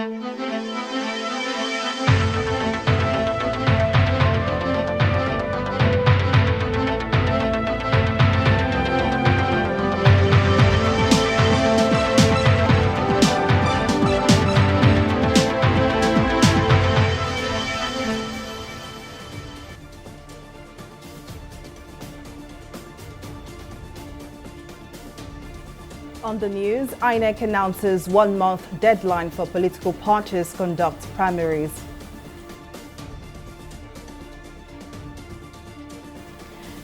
On the news, INEC announces 1-month deadline for political parties conduct primaries.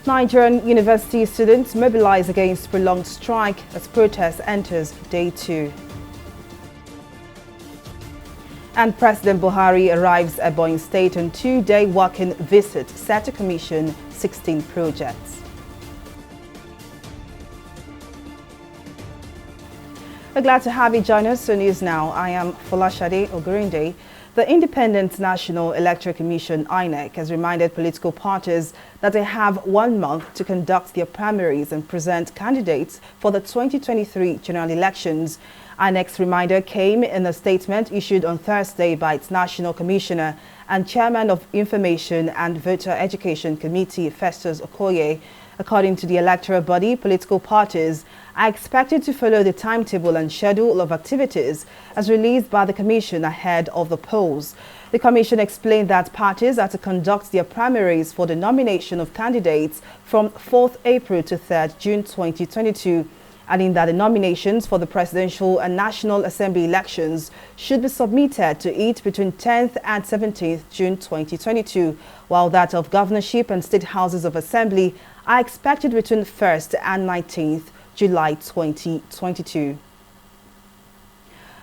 Nigerian university students mobilize against prolonged strike as protest enters day 2. And President Buhari arrives at Ebonyi State on 2-day working visit set to commission 16 projects. We're glad to have you join us on News Now. I am Folashade Ogurinde. The Independent National Electoral Commission, INEC, has reminded political parties that they have 1 month to conduct their primaries and present candidates for the 2023 general elections. INEC's reminder came in a statement issued on Thursday by its National Commissioner and Chairman of Information and Voter Education Committee, Festus Okoye. According to the electoral body, political parties are expected to follow the timetable and schedule of activities as released by the Commission ahead of the polls. The Commission explained that parties are to conduct their primaries for the nomination of candidates from 4th April to 3rd June 2022, adding that the nominations for the Presidential and National Assembly elections should be submitted to it between 10th and 17th June 2022, while that of governorship and state houses of assembly are expected between 1st and 19th July 2022.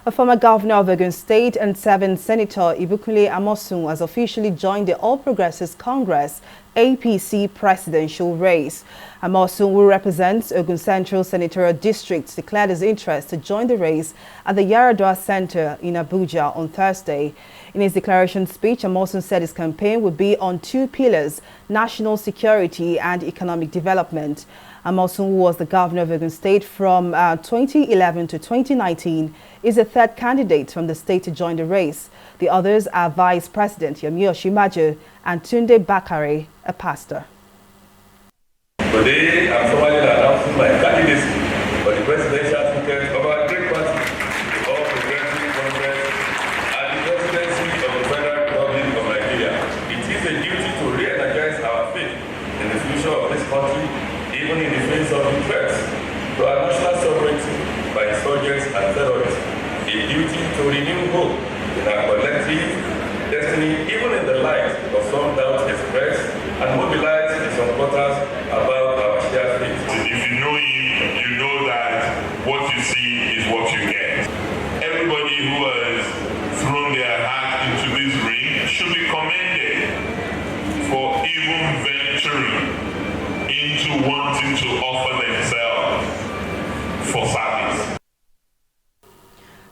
A former governor of Ogun State and serving Senator Ibikunle Amosun has officially joined the All Progressives Congress APC presidential race. Amosun, who represents Ogun Central Senatorial District, declared his interest to join the race at the Yaradua Center in Abuja on Thursday. In his declaration speech, Amosun said his campaign would be on 2 pillars: national security and economic development. Amosun, who was the governor of Ogun State from 2011 to 2019, is the 3rd candidate from the state to join the race. The others are Vice President Yomi Oshimajo and Tunde Bakare, a pastor. Today, I'm formally announcing my candidacy for the presidential ticket of our great party, the All Progressive Congress, and the presidency of the Federal Republic of Nigeria. It is a duty to re-energize our faith in the future of this country, even in the face of the threats to our national sovereignty by insurgents and terrorists. A duty to renew hope in our collective destiny, even in the light of some doubts expressed, and mobilize the supporters about our shared faith. If you know him, you know that what you see is what you get. Everybody who has thrown their heart into this ring should be commended for even venturing into wanting to offer themselves for service.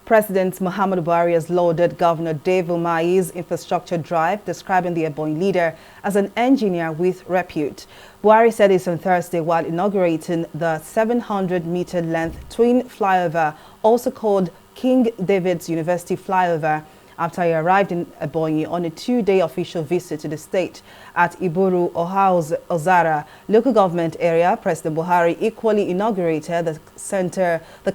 President Muhammadu Buhari has lauded Governor Dave Umahi's infrastructure drive, describing the Ebonyi leader as an engineer with repute. Buhari said this on Thursday while inaugurating the 700-meter length twin flyover, also called King David's University flyover, after he arrived in Ebonyi on a 2-day official visit to the state. At Iburu Ozara local government area, President Buhari equally inaugurated the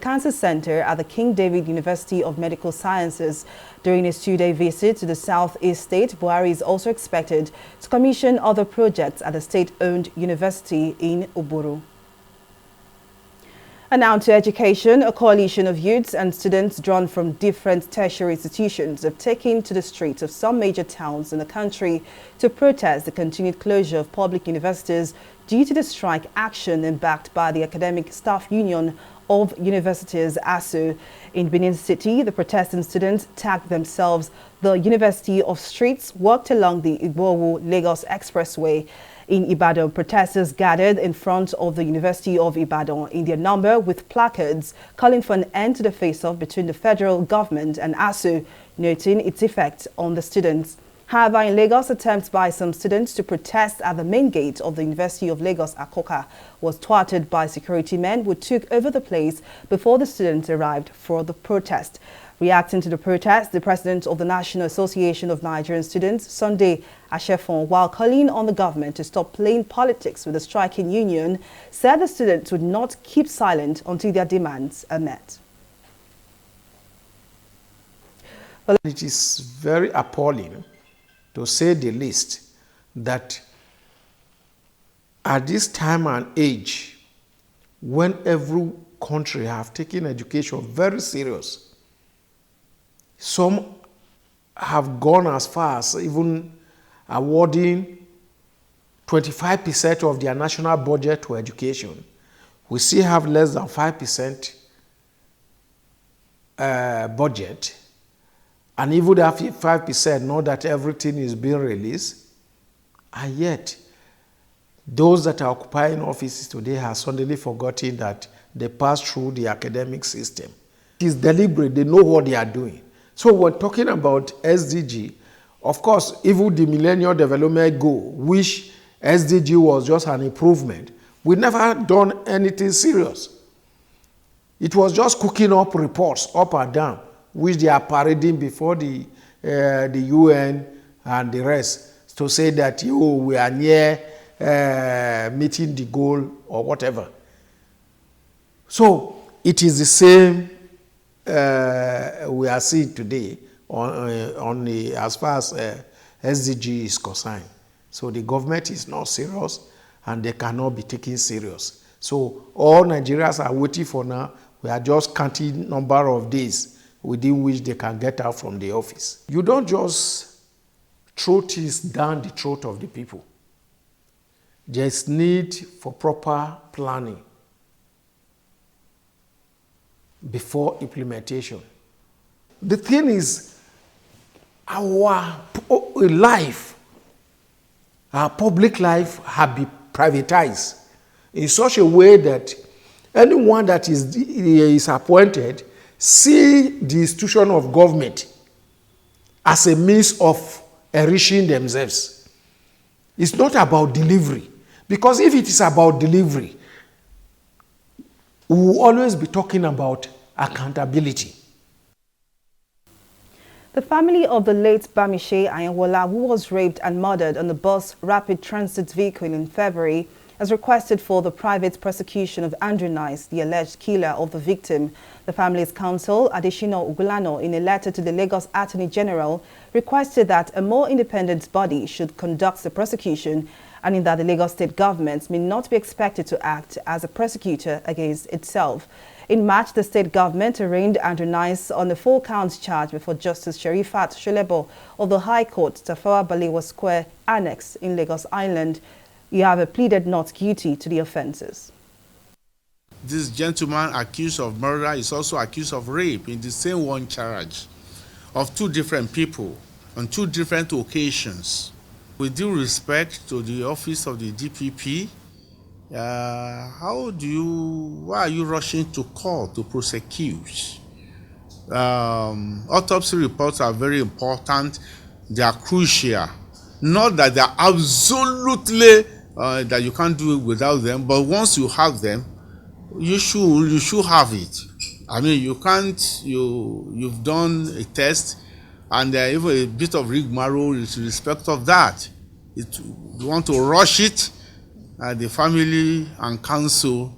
Cancer Center at the King David University of Medical Sciences. During his 2-day visit to the southeast state, Buhari is also expected to commission other projects at the state-owned university in Uburu. And now to education. A coalition of youths and students drawn from different tertiary institutions have taken to the streets of some major towns in the country to protest the continued closure of public universities due to the strike action embarked by the Academic Staff Union of Universities, ASU. In Benin City, the protesting students tagged themselves the University of Streets, walked along the Igbowo-Lagos Expressway. In Ibadan, protesters gathered in front of the University of Ibadan in their number with placards calling for an end to the face-off between the federal government and ASU, noting its effect on the students. However, in Lagos, attempts by some students to protest at the main gate of the University of Lagos, Akoka, was thwarted by security men who took over the place before the students arrived for the protest. Reacting to the protest, the president of the National Association of Nigerian Students, Sunday Ashefon, while calling on the government to stop playing politics with the striking union, said the students would not keep silent until their demands are met. It is very appalling, to say the least, that at this time and age, when every country have taken education very serious, some have gone as far as even awarding 25% of their national budget to education. We still have less than 5% budget. And even that 5%, know that everything is being released. And yet, those that are occupying offices today have suddenly forgotten that they pass through the academic system. It is deliberate, they know what they are doing. So we're talking about SDG. Of course, even the Millennium Development Goal, which SDG was just an improvement, we never done anything serious. It was just cooking up reports up and down, which they are parading before the UN and the rest to say that we are near meeting the goal or whatever. So it is the same we are seeing today on the, as far as SDG is concerned. So the government is not serious and they cannot be taken serious. So all Nigerians are waiting for now. We are just counting number of days within which they can get out from the office. You don't just throw things down the throat of the people. There is need for proper planning before implementation. The thing is, our life, our public life have been privatized in such a way that anyone that is appointed see the institution of government as a means of enriching themselves. It's not about delivery. Because if it is about delivery, we will always be talking about accountability. The family of the late Bamishe Ayanwola, who was raped and murdered on the bus rapid transit vehicle in February, has requested for the private prosecution of Andrew Nice, the alleged killer of the victim. The family's counsel, Adeshina Ugulano, in a letter to the Lagos Attorney General, requested that a more independent body should conduct the prosecution, and in that the Lagos state government may not be expected to act as a prosecutor against itself. In March, the state government arraigned Andrew Nice on a 4-count charge before Justice Sherifat Sholebo of the High Court, Tafawa Balewa Square Annex in Lagos Island. Yahweh pleaded not guilty to the offences. This gentleman accused of murder is also accused of rape in the same one charge of 2 different people on 2 different occasions. With due respect to the office of the DPP, why are you rushing to court to prosecute? Autopsy reports are very important. They are crucial. Not that they are absolutely that you can't do it without them, but once you have them, you should have it. I mean, you can't. You've done a test, and even a bit of rigmarole in respect of that. You want to rush it. The family and counsel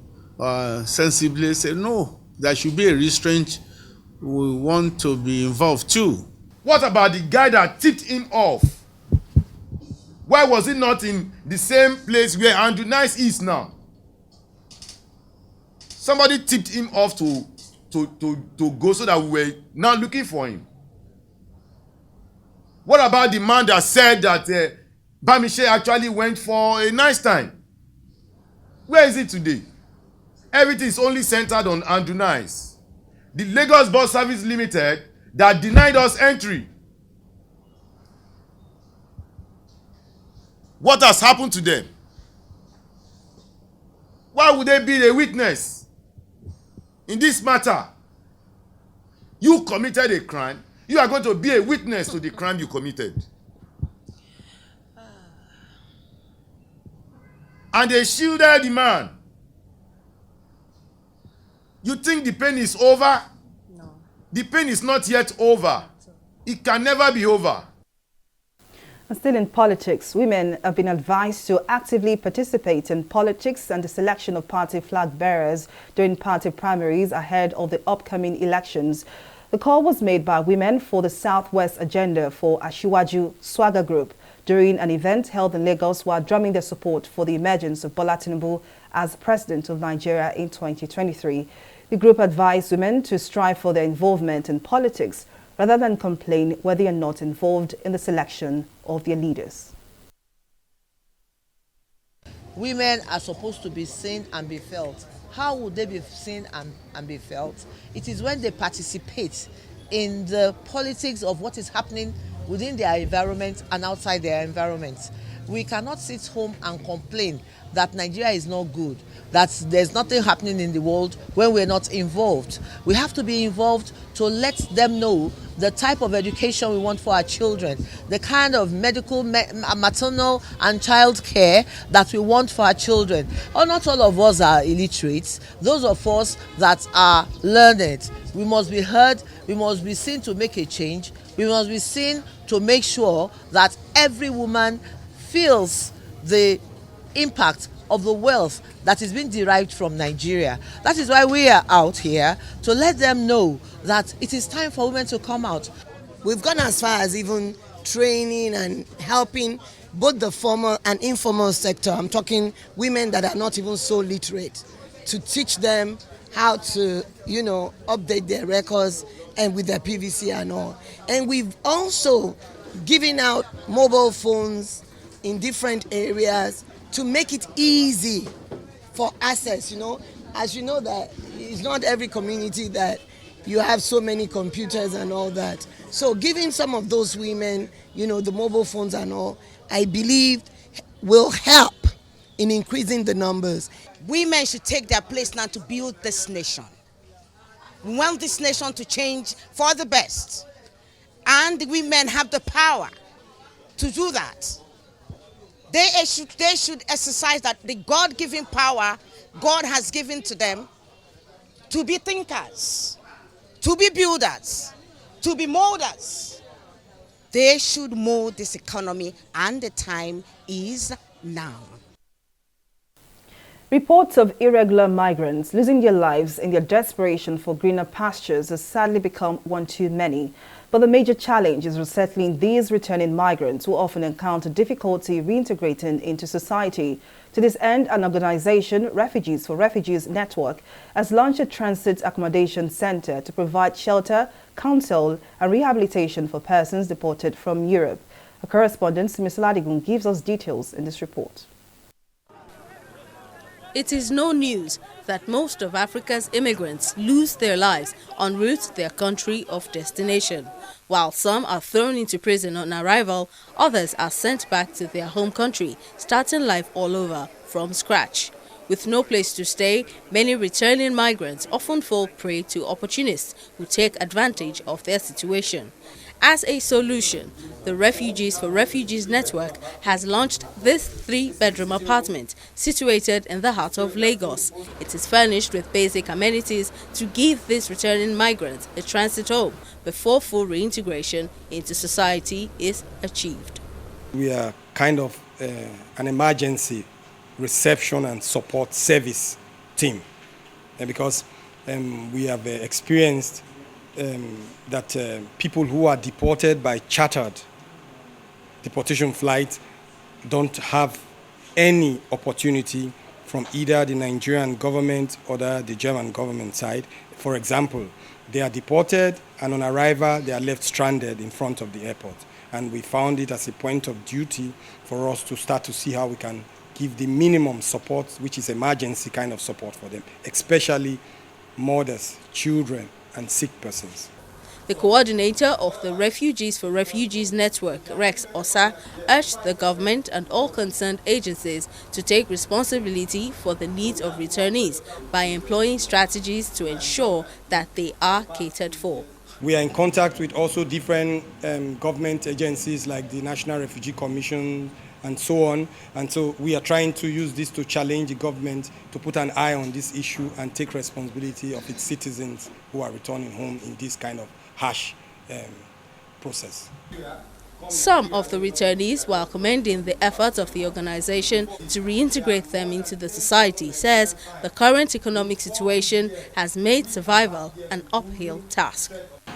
sensibly say, no, there should be a restraint. We want to be involved too. What about the guy that tipped him off? Why was he not in the same place where Andrew Nice is now? Somebody tipped him off to go so that we were now looking for him. What about the man that said that Bamishe actually went for a nice time? Where is it today? Everything is only centered on Andrew Nice. The Lagos Bus Service Limited that denied us entry. What has happened to them? Why would they be a witness in this matter? You committed a crime. You are going to be a witness to the crime you committed. and they shielded the man. You think the pain is over? No. The pain is not yet over. It can never be over. And still in politics, women have been advised to actively participate in politics and the selection of party flag bearers during party primaries ahead of the upcoming elections. The call was made by Women for the Southwest Agenda for Asiwaju Swagger Group during an event held in Lagos while drumming their support for the emergence of Bola Tinubu as President of Nigeria in 2023. The group advised women to strive for their involvement in politics rather than complain where they are not involved in the selection of their leaders. Women are supposed to be seen and be felt. How would they be seen and be felt? It is when they participate in the politics of what is happening within their environment and outside their environment. We cannot sit home and complain that Nigeria is not good, that there's nothing happening in the world when we're not involved. We have to be involved to let them know the type of education we want for our children, the kind of medical, maternal and child care that we want for our children. Oh, not all of us are illiterate. Those of us that are learned, we must be heard, we must be seen to make a change, we must be seen to make sure that every woman feels the impact of the wealth that is being derived from Nigeria. That is why we are out here to let them know that it is time for women to come out. We've gone as far as even training and helping both the formal and informal sector. I'm talking women that are not even so literate, to teach them how to, update their records and with their PVC and all. And we've also given out mobile phones in different areas to make it easy for access, As you know that it's not every community that you have so many computers and all that. So giving some of those women, the mobile phones and all, I believe will help in increasing the numbers. Women should take their place now to build this nation. We want this nation to change for the best. And the women have the power to do that. They should exercise that the God-given power God has given to them to be thinkers, to be builders, to be molders. They should mold this economy, and the time is now. Reports of irregular migrants losing their lives in their desperation for greener pastures has sadly become one too many. But the major challenge is resettling these returning migrants who often encounter difficulty reintegrating into society. To this end, an organization, Refugees for Refugees Network, has launched a transit accommodation center to provide shelter, counsel and rehabilitation for persons deported from Europe. A correspondent, Ms. Ladigun, gives us details in this report. It is no news that most of Africa's immigrants lose their lives en route to their country of destination. While some are thrown into prison on arrival, others are sent back to their home country, starting life all over from scratch. With no place to stay, many returning migrants often fall prey to opportunists who take advantage of their situation. As a solution, the Refugees for Refugees Network has launched this 3-bedroom apartment situated in the heart of Lagos. It is furnished with basic amenities to give these returning migrants a transit home before full reintegration into society is achieved. We are kind of an emergency reception and support service team, and because we have experienced that people who are deported by chartered deportation flights don't have any opportunity from either the Nigerian government or the German government side. For example, they are deported and on arrival they are left stranded in front of the airport. And we found it as a point of duty for us to start to see how we can give the minimum support, which is emergency kind of support for them, especially mothers, children, and sick persons. The coordinator of the Refugees for Refugees Network, Rex Osa, urged the government and all concerned agencies to take responsibility for the needs of returnees by employing strategies to ensure that they are catered for. We are in contact with also different government agencies like the National Refugee Commission, and so on. And so we are trying to use this to challenge the government to put an eye on this issue and take responsibility of its citizens who are returning home in this kind of harsh process. Some of the returnees, while commending the efforts of the organization to reintegrate them into the society, says the current economic situation has made survival an uphill task.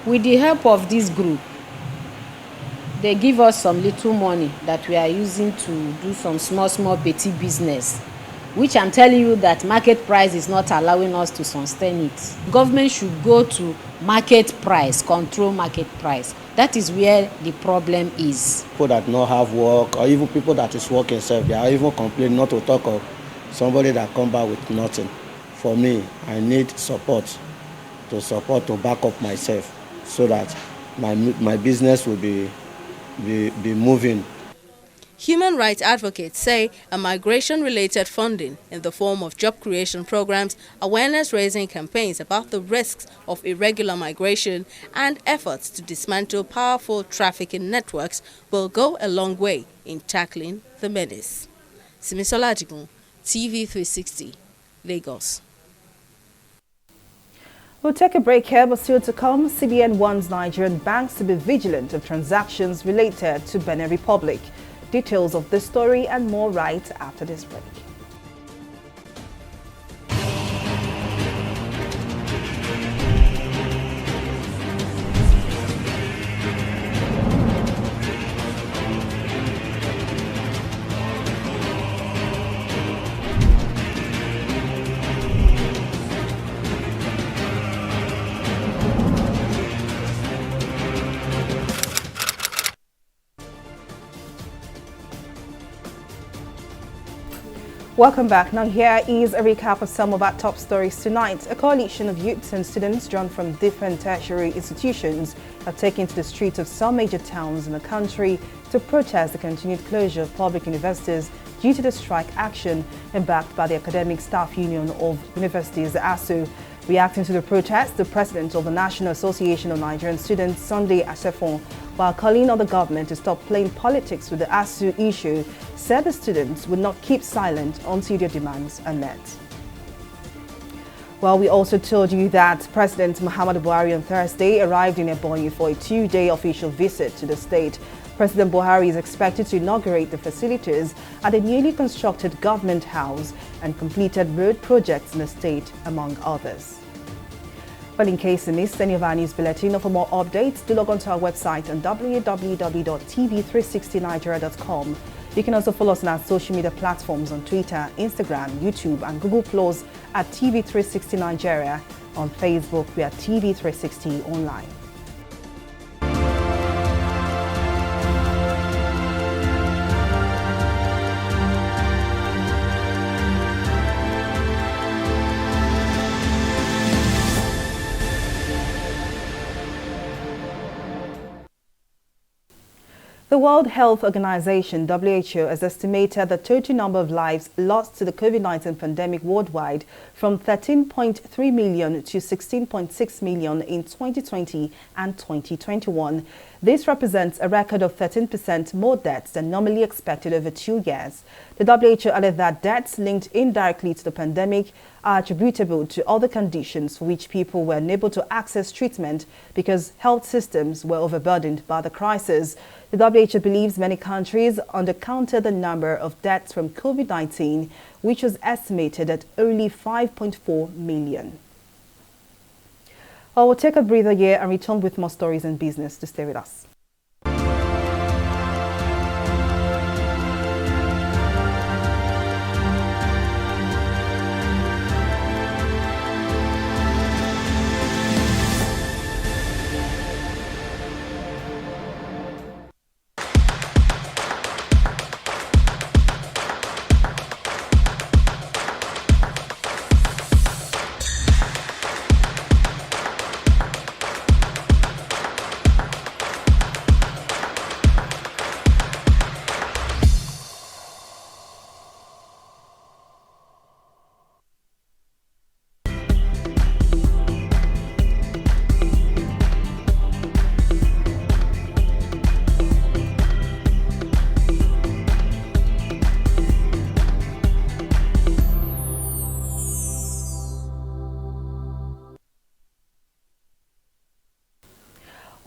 With the help of this group, they give us some little money that we are using to do some small petty business, which I'm telling you that market price is not allowing us to sustain it. Government should go to market price, control market price. That is where the problem is. People that not have work, or even people that is working self, they are even complaining, not to talk of somebody that come back with nothing. For me, I need support to back up myself so that my business will be moving. Human rights advocates say a migration-related funding in the form of job creation programs, awareness-raising campaigns about the risks of irregular migration, and efforts to dismantle powerful trafficking networks will go a long way in tackling the menace. Simisola Adigun, TV360, Lagos. We'll take a break here, but still to come, CBN warns Nigerian banks to be vigilant of transactions related to Benin Republic. Details of this story and more right after this break. Welcome back. Now here is a recap of some of our top stories tonight. A coalition of youths and students drawn from different tertiary institutions are taken to the streets of some major towns in the country to protest the continued closure of public universities due to the strike action embarked by the Academic Staff Union of Universities, the ASU. Reacting to the protest, the president of the National Association of Nigerian Students, Sunday Asefon, while calling on the government to stop playing politics with the ASU issue, said the students would not keep silent until their demands are met. Well, we also told you that President Muhammadu Buhari on Thursday arrived in Ebonyi for a two-day official visit to the state. President Buhari is expected to inaugurate the facilities at a newly constructed government house and completed road projects in the state, among others. Well, in case you missed any of our news bulletin or for more updates, do log on to our website on www.tv360nigeria.com. You can also follow us on our social media platforms on Twitter, Instagram, YouTube and Google Plus at TV360 Nigeria. On Facebook, we are TV360 Online. The World Health Organization, WHO, has estimated the total number of lives lost to the COVID-19 pandemic worldwide from 13.3 million to 16.6 million in 2020 and 2021. This represents a record of 13% more deaths than normally expected over 2 years. The WHO added that deaths linked indirectly to the pandemic are attributable to other conditions for which people were unable to access treatment because health systems were overburdened by the crisis. The WHO believes many countries undercounted the number of deaths from COVID-19, which was estimated at only 5.4 million. Well, we'll take a breather here and return with more stories and business. To stay with us.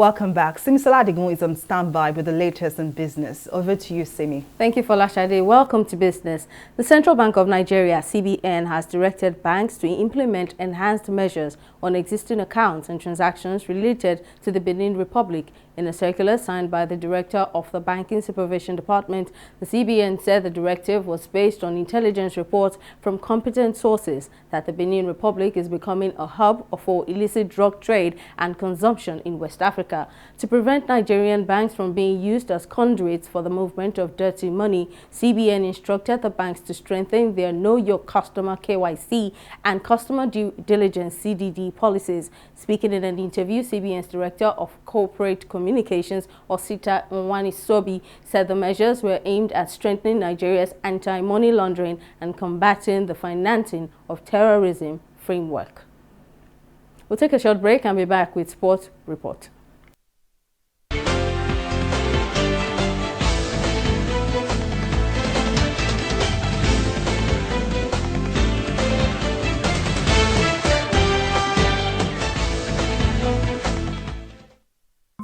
Welcome back. Simi Saladigun is on standby with the latest in business. Over to you, Simi. Thank you, Folashade. Welcome to business. The Central Bank of Nigeria, CBN, has directed banks to implement enhanced measures on existing accounts and transactions related to the Benin Republic. In a circular signed by the Director of the Banking Supervision Department, the CBN said the directive was based on intelligence reports from competent sources that the Benin Republic is becoming a hub for illicit drug trade and consumption in West Africa. To prevent Nigerian banks from being used as conduits for the movement of dirty money, CBN instructed the banks to strengthen their Know Your Customer KYC and Customer Due Diligence CDD policies. Speaking in an interview, CBN's Director of Corporate Communications, Osita Nwanisobi, said the measures were aimed at strengthening Nigeria's anti-money laundering and combating the financing of terrorism framework. We'll take a short break and be back with Sports Report.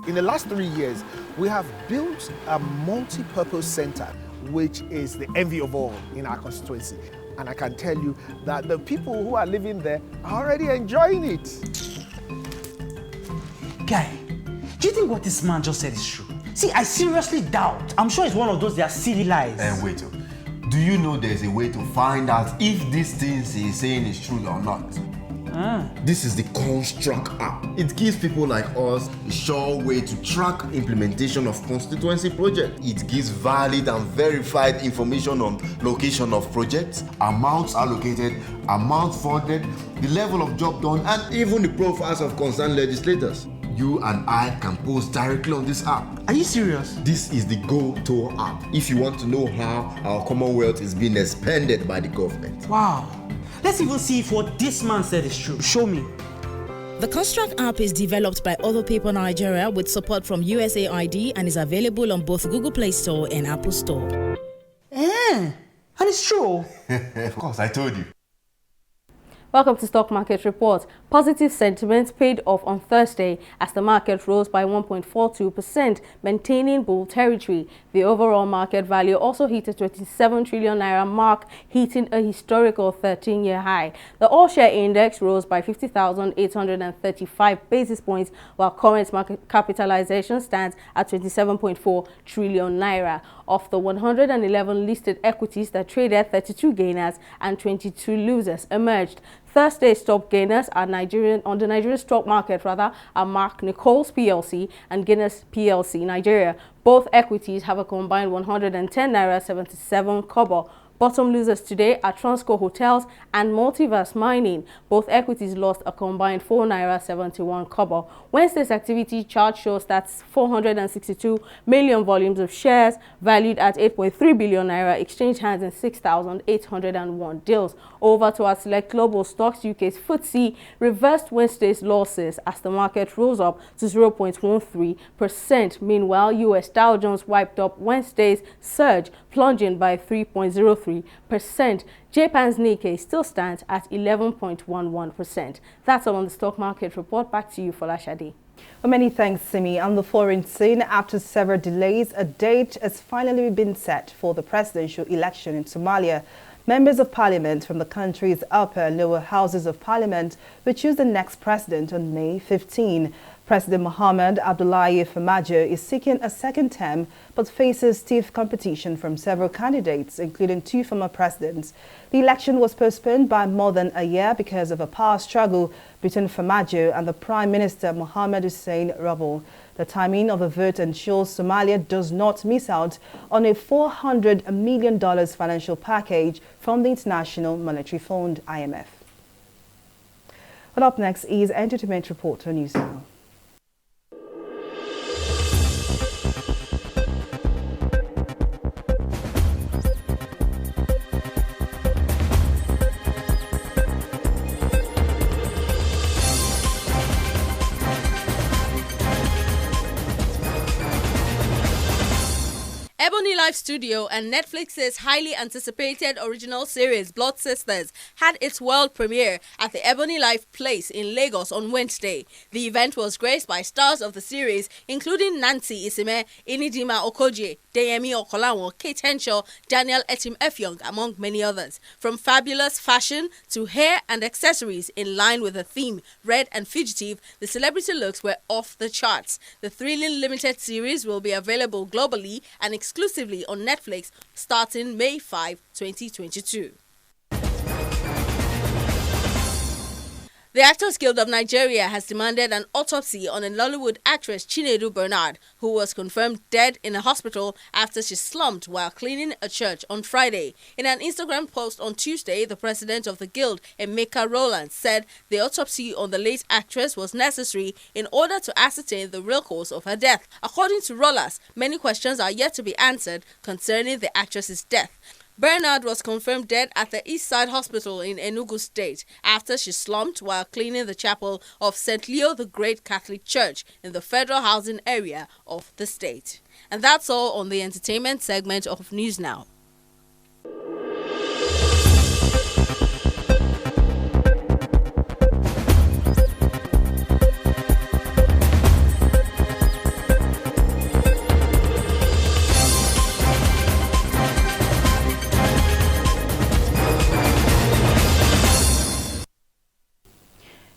In the last 3 years, we have built a multi-purpose center, which is the envy of all in our constituency. And I can tell you that the people who are living there are already enjoying it. Guy, do you think what this man just said is true? See, I seriously doubt. I'm sure it's one of those their silly lies. Wait, do you know there's a way to find out if these things he's saying is true or not? This is the Construct app. It gives people like us a sure way to track implementation of constituency projects. It gives valid and verified information on location of projects, amounts allocated, amount funded, the level of job done, and even the profiles of concerned legislators. You and I can post directly on this app. Are you serious? This is the Go-To app if you want to know how our Commonwealth is being expanded by the government. Wow. Let's even see if what this man said is true. Show me. The Construct app is developed by Other People Nigeria with support from USAID and is available on both Google Play Store and Apple Store. And it's true. Of course, I told you. Welcome to Stock Market Report. Positive sentiment paid off on Thursday as the market rose by 1.42%, maintaining bull territory. The overall market value also hit a 27 trillion naira mark, hitting a historical 13-year high. The all-share index rose by 50,835 basis points, while current market capitalization stands at 27.4 trillion naira. Of the 111 listed equities that traded, 32 gainers and 22 losers emerged. Thursday's top gainers are on the Nigerian stock market are Mark Nichols PLC and Guinness PLC Nigeria. Both equities have a combined 110 naira 77 kobo. Bottom losers today are Transco Hotels and Multiverse Mining. Both equities lost a combined 4 naira 71 kobo. Wednesday's activity chart shows that 462 million volumes of shares valued at 8.3 billion naira exchanged hands in 6,801 deals. Over to our select global stocks. UK's FTSE reversed Wednesday's losses as the market rose up to 0.13%. Meanwhile, US Dow Jones wiped up Wednesday's surge, plunging by 3.03%. Japan's Nikkei still stands at 11.11%. That's all on the Stock Market Report. Back to you, Folashade. Well, many thanks, Simi. On the foreign scene, after several delays, a date has finally been set for the presidential election in Somalia. Members of parliament from the country's upper and lower houses of parliament will choose the next president on May 15. President Mohamed Abdullahi Farmajo is seeking a second term but faces stiff competition from several candidates, including 2 former presidents. The election was postponed by more than a year because of a power struggle between Farmajo and the Prime Minister Mohamed Hussein Rabel. The timing of the vote ensures Somalia does not miss out on a $400 million financial package from the International Monetary Fund, IMF. Well, up next is Entertainment Report on News Now. Ebony Life Studio and Netflix's highly anticipated original series Blood Sisters had its world premiere at the Ebony Life Place in Lagos on Wednesday. The event was graced by stars of the series, including Nancy Isime, Inidima Okoje, Deyemi Okolawon, Kate Henshaw, Daniel Etim Efyong, among many others. From fabulous fashion to hair and accessories in line with the theme, Red and Fugitive, the celebrity looks were off the charts. The thrilling limited series will be available globally and exclusively on Netflix starting May 5, 2022. The Actors Guild of Nigeria has demanded an autopsy on a Nollywood actress Chinedu Bernard, who was confirmed dead in a hospital after she slumped while cleaning a church on Friday. In an Instagram post on Tuesday, the president of the guild, Emeka Rowland, said the autopsy on the late actress was necessary in order to ascertain the real cause of her death. According to Rowland, many questions are yet to be answered concerning the actress's death. Bernard was confirmed dead at the East Side Hospital in Enugu State after she slumped while cleaning the chapel of St. Leo the Great Catholic Church in the federal housing area of the state. And that's all on the entertainment segment of News Now.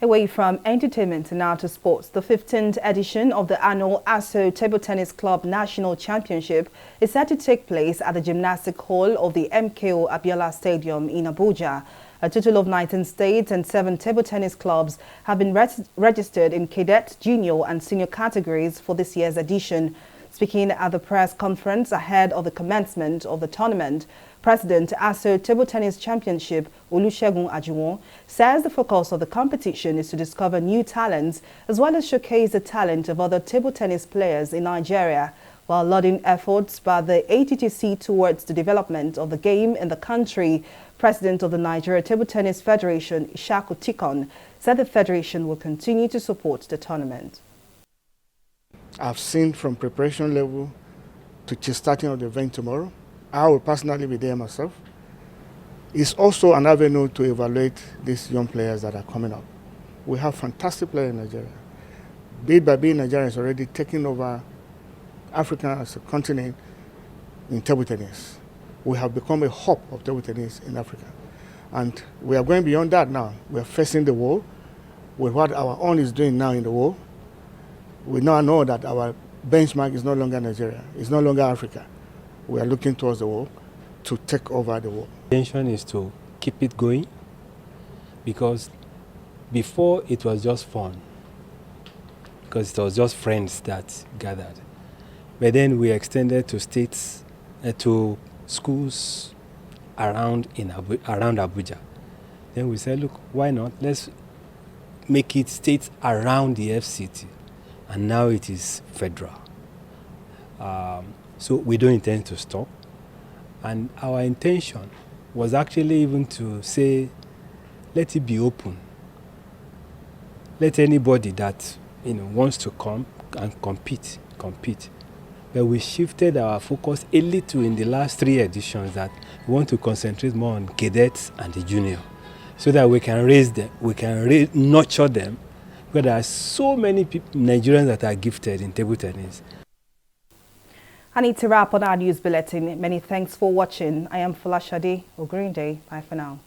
Away from entertainment now to sports, the 15th edition of the annual ASO Table Tennis Club National Championship is set to take place at the Gymnastic Hall of the MKO Abiola Stadium in Abuja. A total of 19 states and 7 table tennis clubs have been registered in cadet, junior and senior categories for this year's edition. Speaking at the press conference ahead of the commencement of the tournament, President ASO Table Tennis Championship Olusegun Ajuwon says the focus of the competition is to discover new talents as well as showcase the talent of other table tennis players in Nigeria, while lauding efforts by the ATTC towards the development of the game in the country. President of the Nigeria Table Tennis Federation, Ishaku Tikon, said the federation will continue to support the tournament. I've seen from preparation level to starting of the event tomorrow. I will personally be there myself. It's also an avenue to evaluate these young players that are coming up. We have fantastic players in Nigeria. Bit by bit, Nigeria is already taking over Africa as a continent in table tennis. We have become a hub of table tennis in Africa. And we are going beyond that now. We are facing the world with what our own is doing now in the world. We now know that our benchmark is no longer Nigeria, it's no longer Africa. We are looking towards the world to take over the world. The intention is to keep it going because before it was just fun, because it was just friends that gathered. But then we extended to states, to schools around Abuja. Then we said, look, why not? Let's make it states around the FCT. And now it is federal. So we don't intend to stop. And our intention was actually even to say, let it be open. Let anybody that wants to come and compete. But we shifted our focus a little in the last 3 editions that we want to concentrate more on cadets and the junior, so that we can raise them, we can nurture them. Because there are so many people, Nigerians that are gifted in table tennis. I need to wrap on our news bulletin. Many thanks for watching. I am Folashade Ogurinde. Bye for now.